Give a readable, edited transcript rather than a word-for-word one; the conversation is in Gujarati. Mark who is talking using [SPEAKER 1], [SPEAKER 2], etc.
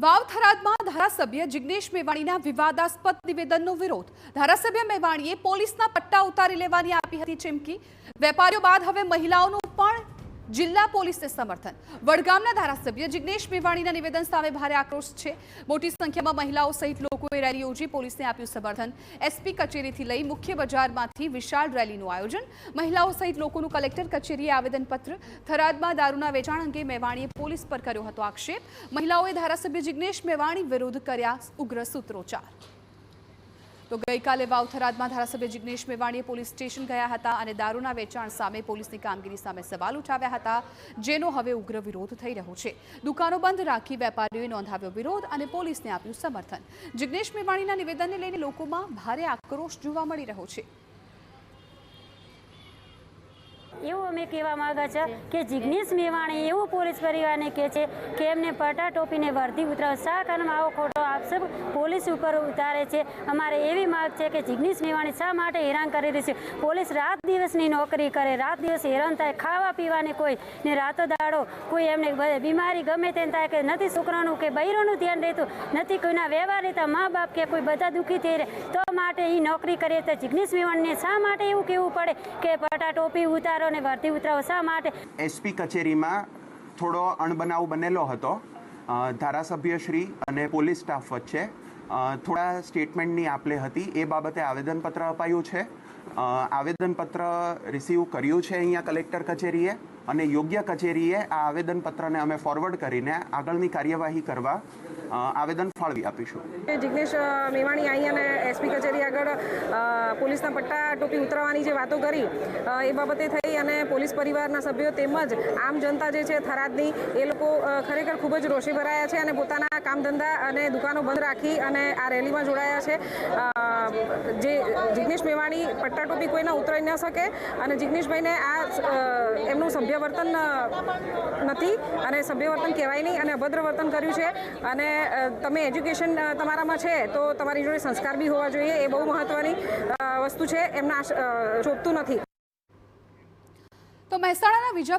[SPEAKER 1] વાવ થરાદમાં ધારાસભ્ય જિગ્નેશ મેવાણીના વિવાદાસ્પદ નિવેદનનો વિરોધ। ધારાસભ્ય મેવાણીએ પોલીસના પટ્ટા ઉતારી લેવાની આપી હતી ચીમકી। વેપારીઓ બાદ હવે મહિલાઓનું પણ જિલ્લા પોલીસને સમર્થન। વડગામના ધારાસભ્ય જિગ્નેશ મેવાણીના નિવેદન સામે ભારે આક્રોશ છે। મોટી સંખ્યામાં મહિલાઓ સહિત લોકોએ રેલી યોજી પોલીસને આપ્યું સમર્થન। એસપી કચેરીથી લઈ મુખ્ય બજારમાંથી વિશાળ રેલીનું આયોજન। મહિલાઓ સહિત લોકોનું કલેક્ટર કચેરીએ આવેદનપત્ર। થરાદમાં દારૂના વેચાણ અંગે મેવાણીએ પોલીસ પર કર્યો હતો આક્ષેપ। મહિલાઓએ ધારાસભ્ય જિગ્નેશ મેવાણી વિરુદ્ધ કર્યા ઉગ્ર સૂત્રોચ્ચાર। તો ગઈકાલે વાવ થરાદમાં ધારાસભ્ય જિગ્નેશ મેવાણીએ પોલીસ સ્ટેશન ગયા હતા અને દારૂના વેચાણ સામે પોલીસની કામગીરી સામે સવાલ ઉઠાવ્યા હતા, જેનો હવે ઉગ્ર વિરોધ થઈ રહ્યો છે। દુકાનો બંધ રાખી વેપારીઓએ નોંધાવ્યો વિરોધ અને પોલીસને આપ્યું સમર્થન। જિગ્નેશ મેવાણીના નિવેદનને લઈને લોકોમાં ભારે આક્રોશ જોવા મળી રહ્યો છે।
[SPEAKER 2] એવું અમે કહેવા માંગે છે કે જિગ્નેશ મેવાણી એવું પોલીસ પરિવારને કહે છે કે એમને પટ્ટા ટોપીને વર્દી ઉતરાવ શા કારણે આવો ખોટો આક્ષેપ પોલીસ ઉપર ઉતારે છે। અમારે એવી માંગ છે કે જિગ્નેશ મેવાણી શા માટે હેરાન કરી રહી છે। પોલીસ રાત દિવસની નોકરી કરે, રાત દિવસ હેરાન થાય, ખાવા પીવાની કોઈ ને રાતો દાડો કોઈ એમને બીમારી ગમે તેમ થાય કે નથી છોકરાનું કે બૈરોનું ધ્યાન રહેતું નથી, કોઈના વ્યવહાર રહેતા મા બાપ કે કોઈ બધા દુઃખી થઈ રહે તો માટે એ નોકરી કરીએ તો જિગ્નેશ મેવાણીને શા માટે એવું કહેવું પડે કે પટ્ટા ટોપી ઉતારો ને વર્દી ઉતરાવો શા માટે।
[SPEAKER 3] એસપી કચેરીમાં થોડો અણબનાવ બનેલો હતો। ધારાસભ્યશ્રી અને પોલીસ સ્ટાફ વચ્ચે થોડા સ્ટેટમેન્ટની આપલે હતી। એ બાબતે આવેદનપત્ર અપાયું છે। આવેદનપત્ર રિસીવ કર્યું છે અહીંયા કલેક્ટર કચેરીએ અને યોગ્ય કચેરીએ આ આવેદનપત્રને અમે ફોરવર્ડ કરીને આગળની કાર્યવાહી કરવા આવેદન ફાળવી આપીશું।
[SPEAKER 4] જિગ્નેશ મેવાણી અહીં અને એસપી કચેરી આગળ પોલીસના પટ્ટા ટોપી ઉતરવાની જે વાતો કરી એ બાબતે થઈ અને પોલીસ પરિવારના સભ્યો તેમજ આમ જનતા જે છે થરાદની એ લોકો ખરેખર ખૂબ જ રોષે ભરાયા છે અને પોતાના કામ ધંધા અને દુકાનો બંધ રાખી અને આ રેલીમાં જોડાયા છે। જે જિગ્નેશ મેવાણી પટ્ટા ટોપી કોઈના ઉતરાઈ ન શકે અને જિગ્નેશભાઈને આ એમનું સભ્ય વર્તન નથી અને સભ્ય વર્તન કહેવાય નહીં અને અભદ્ર વર્તન કર્યું છે અને તમે એજ્યુકેશન તમારામાં છે તો તમારી જોડે સંસ્કાર બી હોવા જોઈએ, એ બહુ મહત્વની વસ્તુ છે, એમના શોભતું નથી।
[SPEAKER 1] તો મહેસાણાના વિજાપુર